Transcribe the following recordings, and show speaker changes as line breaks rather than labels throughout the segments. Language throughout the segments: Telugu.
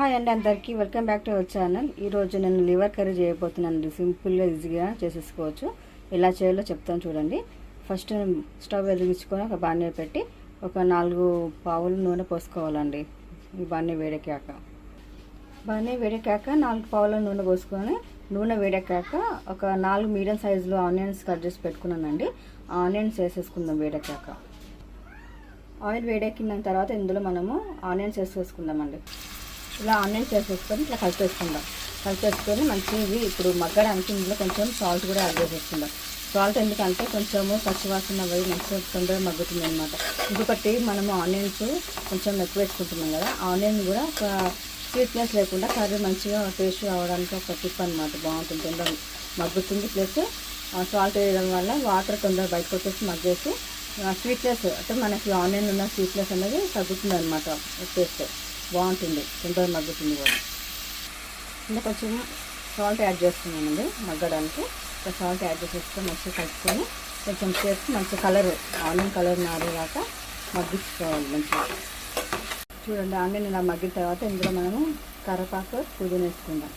హాయ్ అండి అందరికీ welcome back to our channel. ఈరోజు నేను లివర్ కర్రీ చేయబోతున్నాను. సింపుల్గా ఈజీగా చేసేసుకోవచ్చు. ఎలా చేయాలో చెప్తాను చూడండి. ఫస్ట్ స్టవ్ వెలిగించుకొని ఒక బాణీ పెట్టి ఒక 4 పావులు నూనె పోసుకోవాలండి. ఈ బాణీ వేడెక్కాక 4 పావుల నూనె పోసుకొని నూనె వేడెక్కాక ఒక 4 మీడియం సైజులో ఆనియన్స్ కట్ చేసి పెట్టుకున్నానండి. ఆనియన్స్ వేసేసుకుందాం. వేడెక్కాక ఆయిల్ వేడెక్కిన తర్వాత ఇందులో మనము ఆనియన్స్ వేసేసుకుందామండి. ఇలా ఆనియన్స్ వేసేసుకొని ఇట్లా కలిపేసుకొని మంచిగా ఇప్పుడు మగ్గడానికి ఇందులో కొంచెం సాల్ట్ కూడా యాడ్ చేసేసుకుందాం. సాల్ట్ ఎందుకంటే కొంచెము పచ్చివాసన అవి మంచిగా తొందరగా మగ్గుతుంది అనమాట. ఇంకొకటి మనము ఆనియన్స్ కొంచెం ఎక్కువ వేసుకుంటున్నాం కదా, ఆనియన్ కూడా ఒక స్వీట్నెస్ లేకుండా కర్రీ మంచిగా టేస్ట్ రావడానికి ఒక టిప్ అనమాట. బాగుంటుంది, తొందరగా మగ్గుతుంది. ప్లస్ సాల్ట్ వేయడం వల్ల వాటర్ తొందరగా బయటకు వచ్చేసి మగ్గేసి స్వీట్నెస్ అంటే మనకి ఆనియన్ ఉన్న స్వీట్నెస్ అనేది తగ్గుతుంది అనమాట. టేస్ట్ బాగుంటుంది, తొందరగా మగ్గుతుంది కూడా. ఇంకా కొంచెం సాల్ట్ యాడ్ చేస్తున్నానండి మగ్గడానికి. ఒక సాల్ట్ యాడ్ చేసేసుకొని మంచిగా కలుపుకొని కొంచెం సేపు మంచి కలర్ ఆనియన్ కలర్ మారేదాకా మగ్గించుకోవాలి మంచిగా. చూడండి, ఆనియన్ ఇలా మగ్గిన తర్వాత ఇందులో మనము కరివేపాకు పుదీనా వేసుకుందాం.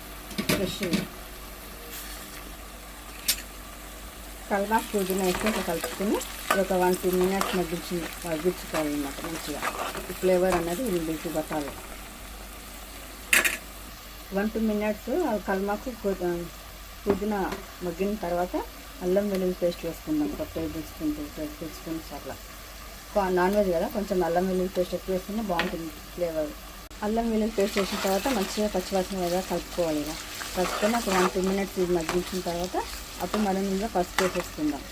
ఫ్రెష్ కరివేపాకు పుదీనా వేసుకొని ఇట్లా కలుపుకొని ఒక 1-2 మినిట్స్ మగ్గించుకోవాలి అన్నమాట. మంచిగా ఈ ఫ్లేవర్ అనేది ఇంటికి పట్టాలి. 1-2 మినిట్స్ కల్మాకు పుదీనా మగ్గిన తర్వాత అల్లం వెల్లుల్లి పేస్ట్ వేసుకుందాం. ఒక 2 టేబుల్ స్పూన్స్ అట్లా. నాన్ వెజ్ కదా, కొంచెం అల్లం వెల్లుల్లి పేస్ట్ ఎక్కువ వేసుకుంటే బాగుంటుంది ఫ్లేవర్. అల్లం వెల్లుల్లి పేస్ట్ వేసిన తర్వాత మంచిగా పచ్చివాసన మీద కలుపుకోవాలి. ఇక కలుపుకొని ఒక 1-2 మినిట్స్ ఇది మగ్గించిన తర్వాత అప్పుడు మనం ఇందులో పసుపు వేసేసుకుందాం.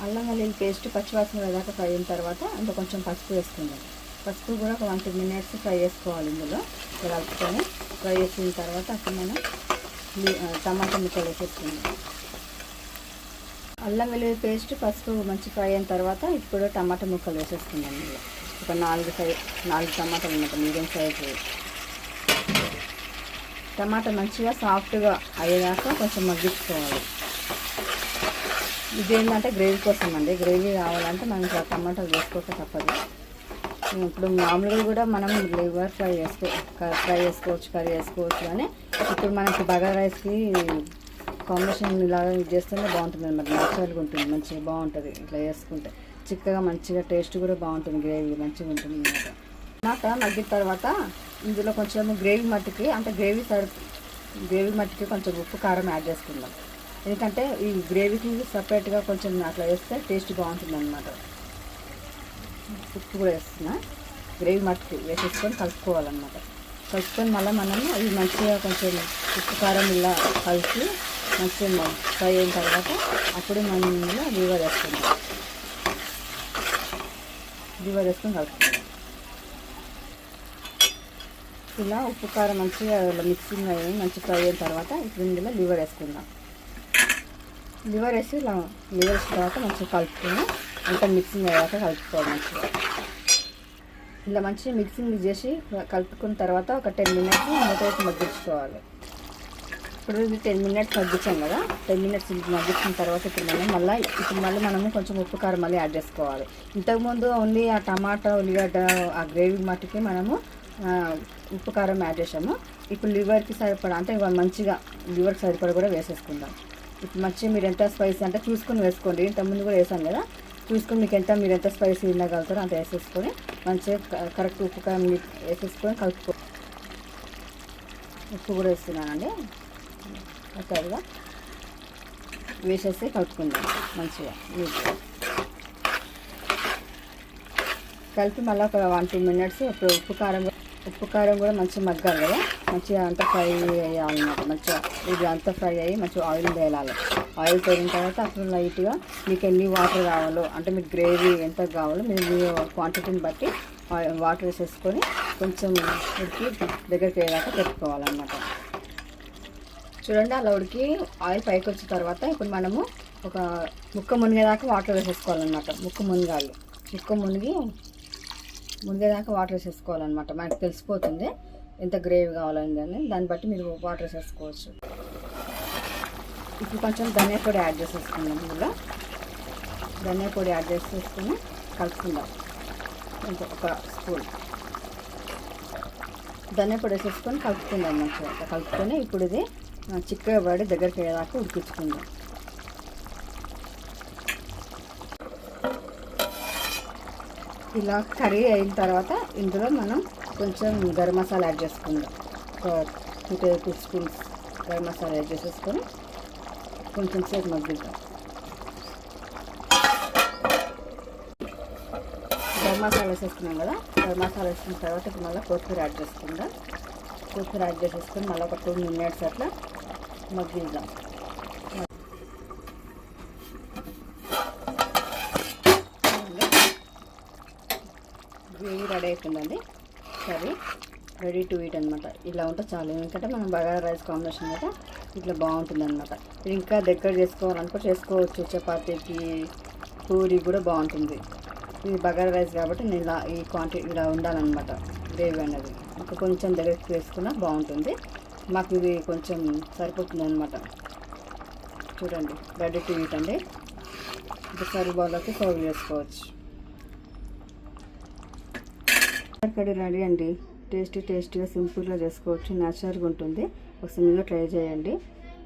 అల్లం వెల్లుల్లి పేస్ట్ పచ్చివాసన వేదాకా ఫ్రై అయిన తర్వాత ఇందులో కొంచెం పసుపు వేసుకుందాం. పసుపు కూడా ఒక 1-2 మినిట్స్ ఫ్రై చేసుకోవాలి. ఇందులో కలుపుకొని ఫ్రై చేసిన తర్వాత అప్పుడు మనం టమాటా ముక్కలు వేసేసుకుందాం. అల్లం వెల్లుల్లి పేస్ట్ పసుపు మంచి ఫ్రై అయిన తర్వాత ఇప్పుడు టమాటా ముక్కలు వేసేసుకుందాం. ఇందులో ఒక 4 టమాటాలు అన్నమాట, మీడియం సైజు. టమాటా మంచిగా సాఫ్ట్గా అయ్యేదాకా కొంచెం మగ్గించుకోవాలి. ఇదేంటంటే గ్రేవీ కోసం అండి. గ్రేవీ కావాలంటే మనం టమాటాలు వేసుకోక తప్పదు. ఇప్పుడు మామూలుగా కూడా మనం లివర్ ఫ్రై చేసుకోవచ్చు, కర్రీ చేసుకోవచ్చు. కానీ ఇప్పుడు మనకి బగారా రైస్కి కాంబినేషన్ ఇలాగా చేస్తేనే బాగుంటుంది అన్నమాట. న్యాచురల్గా ఉంటుంది, మంచిగా బాగుంటుంది ఇట్లా చేసుకుంటే. చిక్కగా మంచిగా టేస్ట్ కూడా బాగుంటుంది, గ్రేవీ మంచిగా ఉంటుంది అన్నమాట. టమాటా మగ్గిన తర్వాత ఇందులో కొంచెం గ్రేవీ మట్టికి కొంచెం ఉప్పు కారం యాడ్ చేసుకుందాం. ఎందుకంటే ఈ గ్రేవీకి సపరేట్గా కొంచెం అట్లా వేస్తే టేస్ట్ బాగుంటుంది అన్నమాట. ఉప్పు కూడా వేస్తున్నా. గ్రేవీ మట్టుకు వేసేసుకొని కలుపుకోవాలన్నమాట. కలుపుకొని మళ్ళీ మనము ఇది మంచిగా కొంచెం ఉప్పు కారం ఇలా కలిసి మంచిగా ఫ్రై అయిన తర్వాత అప్పుడు మనం ఇందులో లివర్ వేసుకొని కలుపుకుందాం. ఇలా ఉప్పు కారం మంచిగా మిక్సింగ్ అయ్యి మంచి ఫ్రై అయిన తర్వాత ఇప్పుడు ఇందులో లివర్ వేసుకుందాం. లివర్ వేసి ఇలా లివర్ వేసిన తర్వాత మంచిగా కలుపుకొని అంతా మిక్సింగ్ అయ్యాక కలుపుకోవాలి. మంచిగా ఇలా మంచిగా మిక్సింగ్ చేసి కలుపుకున్న తర్వాత ఒక 10 మినిట్స్ మూత వేసి మగ్గించుకోవాలి. ఇప్పుడు ఇది 10 మినిట్స్ మగ్గించాం కదా, 10 మినిట్స్ మగ్గించిన తర్వాత ఇప్పుడు మళ్ళీ మనము కొంచెం ఉప్పు కారం మళ్ళీ యాడ్ చేసుకోవాలి. ఇంతకుముందు ఓన్లీ ఆ టమాటా ఉల్లిగడ్డ ఆ గ్రేవీ మట్టుకి మనము ఉప్పు కారం యాడ్ చేసాము. ఇప్పుడు లివర్కి సరిపడా అంటే మంచిగా లివర్కి సరిపడా కూడా వేసేసుకుందాం. ఇప్పుడు మంచిగా మీరు ఎంత స్పైసీ అంటే చూసుకొని వేసుకోండి. ఇంతకుముందు కూడా వేసాను కదా, చూసుకొని మీరు ఎంత స్పైసీ తినగలుగుతారో అంత వేసేసుకొని మంచిగా కరెక్ట్ ఉప్పు కారం వేసేసుకొని కలుపుకో. ఉప్పు కూడా వేస్తున్నానండి. ఒకసారిగా వేసేసి కలుపుకుందాం మంచిగా నీట్గా కలిపి మళ్ళీ ఒక 1-2 మినిట్స్ ఇప్పుడు ఉప్పు కారం కూడా మంచిగా మగ్గాలి కదా, మంచిగా అంతా ఫ్రై అయ్యాలన్నమాట. మంచిగా ఇది అంతా ఫ్రై అయ్యి మంచిగా ఆయిల్ తేలాలి. ఆయిల్ తేలిన తర్వాత అప్పుడు లైట్గా మీకు ఎన్ని వాటర్ కావాలో అంటే మీకు గ్రేవీ ఎంత కావాలో మీ క్వాంటిటీని బట్టి వాటర్ వేసేసుకొని కొంచెం ఉడికి దగ్గరికి అయ్యేదాకా పెట్టుకోవాలన్నమాట. చూడండి, అలా ఉడికి ఆయిల్ పైకి వచ్చిన తర్వాత ఇప్పుడు మనము ఒక ముక్క మునిగేదాకా వాటర్ వేసేసుకోవాలన్నమాట. ముక్క మునిగేదాకా వాటర్ వేసేసుకోవాలన్నమాట. మనకు తెలిసిపోతుంది ఎంత గ్రేవీ కావాలని, దాన్ని బట్టి మీరు వాటర్ వేసేసుకోవచ్చు. ఇప్పుడు కొంచెం ధనియా పొడి యాడ్ చేసేసుకుందాం. ఇందులో ధనియా పొడి యాడ్ చేసేసుకుని కలుపుకుందాం. కొంచెం ఒక స్పూన్ ధనియా పొడి వేసేసుకొని కలుపుకుందాం మంచిగా. కలుపుకొని ఇప్పుడు ఇది చిక్కగా పడి దగ్గరికి అయ్యేదాకా ఉడికించుకుందాం. ఇలా కర్రీ అయిన తర్వాత ఇందులో మనం కొంచెం గరం మసాలా యాడ్ చేసుకుందాం. ఒక 2 table spoons garam masala add చేసేసుకొని కొంచెం సేపు మగ్గిద్దాం. గరం మసాలా వేసేసుకున్నాం కదా, గరం మసాలా వేసుకున్న తర్వాత ఇప్పుడు మళ్ళీ కొత్తిమీర యాడ్ చేసుకుందాం. కొత్తిమీర యాడ్ చేసేసుకొని మళ్ళీ ఒక 2 మినిట్స్ అట్లా మగ్గిద్దాం. గ్రేవీ రెడీ అయిపోయిందండి. కర్రీ రెడీ టు ఈట్ అనమాట. ఇలా ఉంటే చాలు. ఎందుకంటే మనం బగారా రైస్ కాంబినేషన్ కదా, ఇట్లా బాగుంటుంది అనమాట. ఇది ఇంకా దగ్గర చేసుకోవాలనుకో చేసుకోవచ్చు. చపాతీకి, పూరి కూడా బాగుంటుంది. ఇది బగారా రైస్ కాబట్టి నేను ఇలా ఈ క్వాంటిటీ ఇలా ఉండాలన్నమాట. గ్రేవీ అనేది ఇంకా కొంచెం దగ్గరికి వేసుకున్నా బాగుంటుంది. మాకు ఇది కొంచెం సరిపోతుంది అనమాట. చూడండి, రెడీ టు ఈట్ అండి. ఇంకా సర్వ్ బౌల్లోకి సర్వ్ చేసుకోవచ్చు. కర్రీ రెడీ అండి. టేస్టీగా సింపుల్గా చేసుకోవచ్చు. న్యాచురల్గా ఉంటుంది. ఒకసారి మీరు ట్రై చేయండి.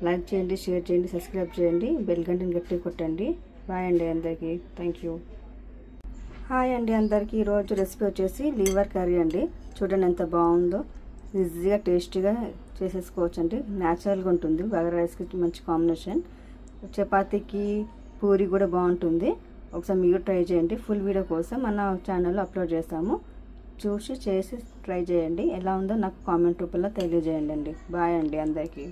లైక్ చేయండి, షేర్ చేయండి, సబ్స్క్రైబ్ చేయండి, బెల్ గంటని గట్టిగా కొట్టండి. బాయ్ అండి అందరికీ. Thank you. హాయ్ అండి అందరికీ. ఈరోజు రెసిపీ వచ్చేసి లివర్ కర్రీ అండి. చూడండి ఎంత బాగుందో. ఈజీగా టేస్టీగా చేసేసుకోవచ్చు అండి. న్యాచురల్గా ఉంటుంది. బగారా రైస్కి మంచి కాంబినేషన్. చపాతీకి, పూరి కూడా బాగుంటుంది. ఒకసారి మీరు ట్రై చేయండి. ఫుల్ వీడియో కోసం మన ఛానల్లో అప్లోడ్ చేస్తాము. చూసి చేసి ట్రై చేయండి. ఎలా ఉందో నాకు కామెంట్ రూపంలో తెలియజేయండి అండి. బాయ్ అండి అందరికీ.